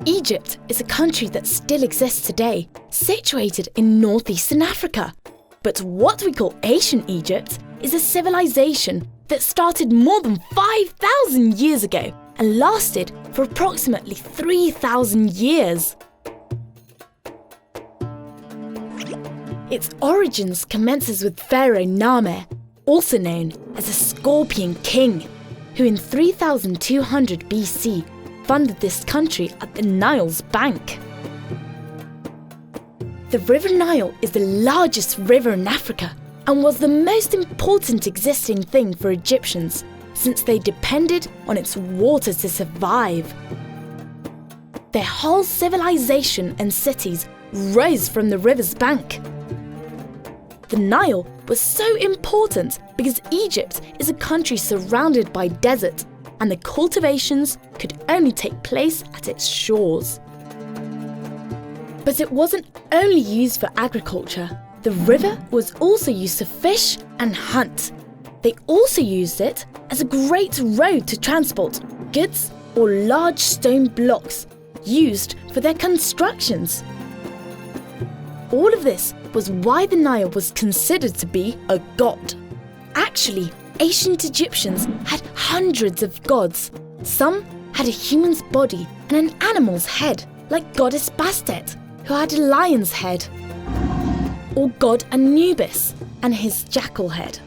Egypt is a country that still exists today, situated in northeastern Africa. But what we call ancient Egypt is a civilization that started more than 5,000 years ago and lasted for approximately 3,000 years. Its origins commences with Pharaoh Name, also known as a Scorpion King, who in 3200 BC funded this country at the Nile's bank. The River Nile is the largest river in Africa and was the most important existing thing for Egyptians, since they depended on its water to survive. Their whole civilization and cities rose from the river's bank. The Nile was so important because Egypt is a country surrounded by desert, and the cultivations could only take place at its shores. But it wasn't only used for agriculture. The river was also used to fish and hunt. They also used it as a great road to transport goods or large stone blocks used for their constructions. All of this was why the Nile was considered to be a god. Actually, ancient Egyptians had hundreds of gods. Some had a human's body and an animal's head, like goddess Bastet, who had a lion's head, or god Anubis and his jackal head.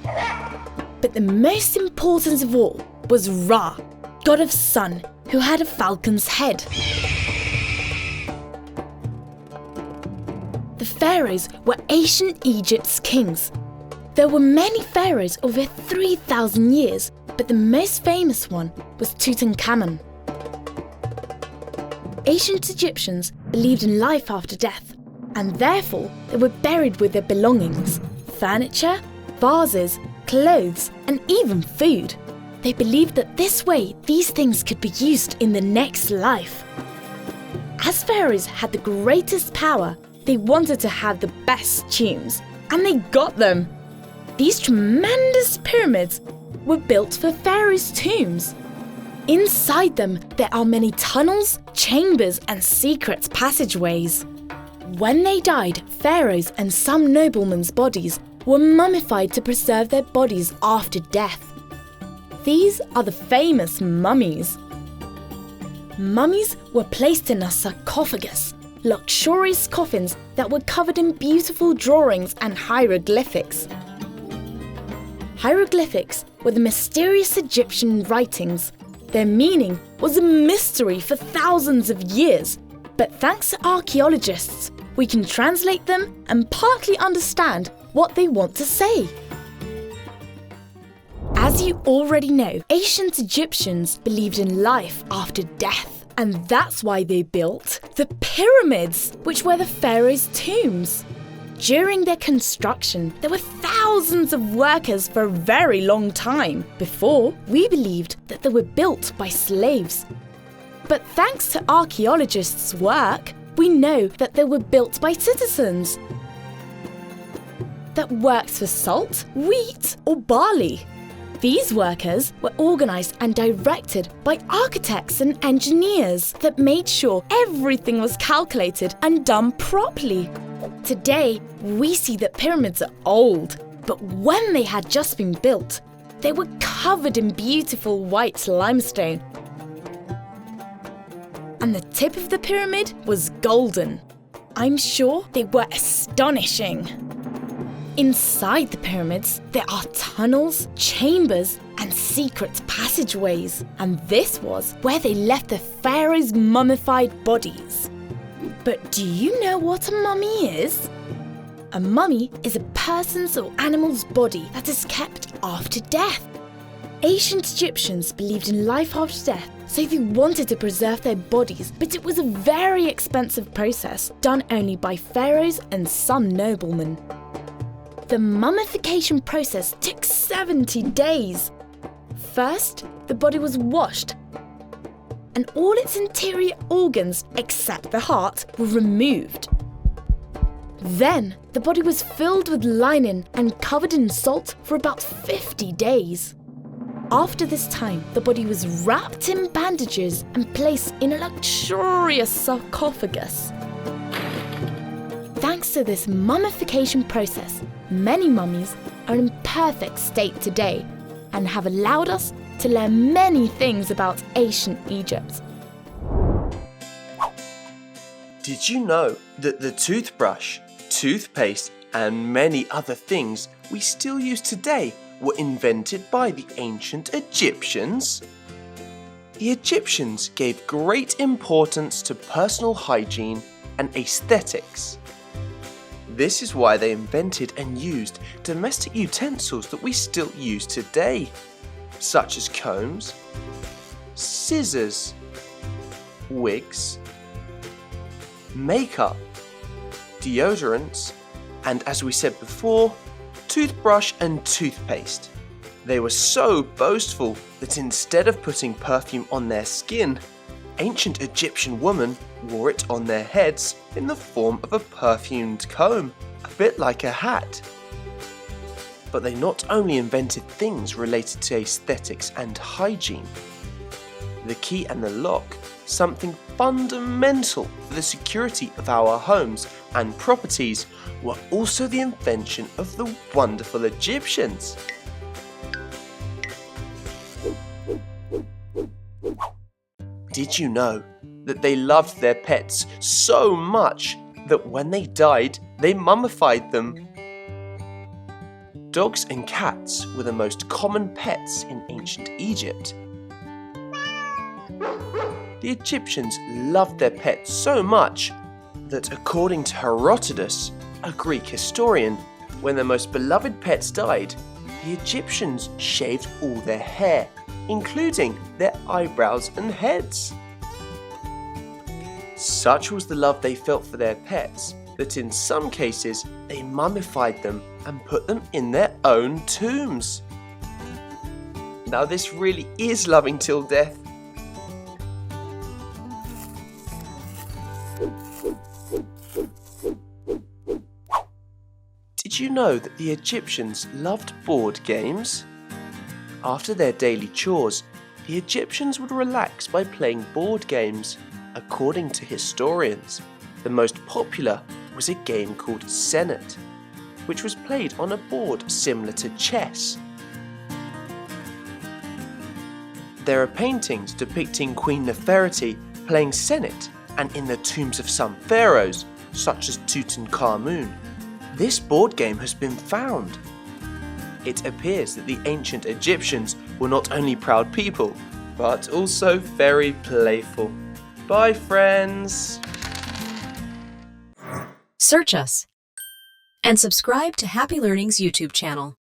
But the most important of all was Ra, god of sun, who had a falcon's head. The pharaohs were ancient Egypt's kings. There were many pharaohs over 3,000 years, but the most famous one was Tutankhamun. Ancient Egyptians believed in life after death, and therefore they were buried with their belongings, furniture, vases, clothes, and even food. They believed that this way these things could be used in the next life. As pharaohs had the greatest power, they wanted to have the best tombs, and they got them. These tremendous pyramids were built for pharaohs' tombs. Inside them, there are many tunnels, chambers, and secret passageways. When they died, pharaohs and some noblemen's bodies were mummified to preserve their bodies after death. These are the famous mummies. Mummies were placed in a sarcophagus, luxurious coffins that were covered in beautiful drawings and hieroglyphics. Hieroglyphics were the mysterious Egyptian writings. Their meaning was a mystery for thousands of years, but thanks to archaeologists, we can translate them and partly understand what they want to say. As you already know, ancient Egyptians believed in life after death, and that's why they built the pyramids, which were the pharaohs' tombs. During their construction, there were thousands of workers for a very long time. Before, we believed that they were built by slaves. But thanks to archaeologists' work, we know that they were built by citizens that worked for salt, wheat, or barley. These workers were organised and directed by architects and engineers that made sure everything was calculated and done properly. Today, we see that pyramids are old, but when they had just been built, they were covered in beautiful white limestone. And the tip of the pyramid was golden. I'm sure they were astonishing. Inside the pyramids, there are tunnels, chambers, and secret passageways. And this was where they left the pharaohs' mummified bodies. But do you know what a mummy is? A mummy is a person's or animal's body that is kept after death. Ancient Egyptians believed in life after death, so they wanted to preserve their bodies, but it was a very expensive process, done only by pharaohs and some noblemen. The mummification process took 70 days. First, the body was washed, and all its interior organs, except the heart, were removed. Then, the body was filled with linen and covered in salt for about 50 days. After this time, the body was wrapped in bandages and placed in a luxurious sarcophagus. Thanks to this mummification process, many mummies are in perfect state today and have allowed us to learn many things about ancient Egypt. Did you know that the toothbrush, toothpaste, and many other things we still use today were invented by the ancient Egyptians? The Egyptians gave great importance to personal hygiene and aesthetics. This is why they invented and used domestic utensils that we still use today, such as combs, scissors, wigs, makeup, deodorants, and as we said before, toothbrush and toothpaste. They were so boastful that instead of putting perfume on their skin, ancient Egyptian women wore it on their heads in the form of a perfumed comb, a bit like a hat. But they not only invented things related to aesthetics and hygiene. The key and the lock, something fundamental for the security of our homes and properties, were also the invention of the wonderful Egyptians. Did you know that they loved their pets so much that when they died, they mummified them? Dogs and cats were the most common pets in ancient Egypt. The Egyptians loved their pets so much that, according to Herodotus, a Greek historian, when their most beloved pets died, the Egyptians shaved all their hair, including their eyebrows and heads. Such was the love they felt for their pets that in some cases they mummified them and put them in their own tombs. Now this really is loving till death. Did you know that the Egyptians loved board games? After their daily chores, the Egyptians would relax by playing board games. According to historians, the most popular was a game called Senet, which was played on a board similar to chess. There are paintings depicting Queen Nefertiti playing Senet, and in the tombs of some pharaohs, such as Tutankhamun, this board game has been found. It appears that the ancient Egyptians were not only proud people, but also very playful. Bye, friends! Search us and subscribe to Happy Learning's YouTube channel.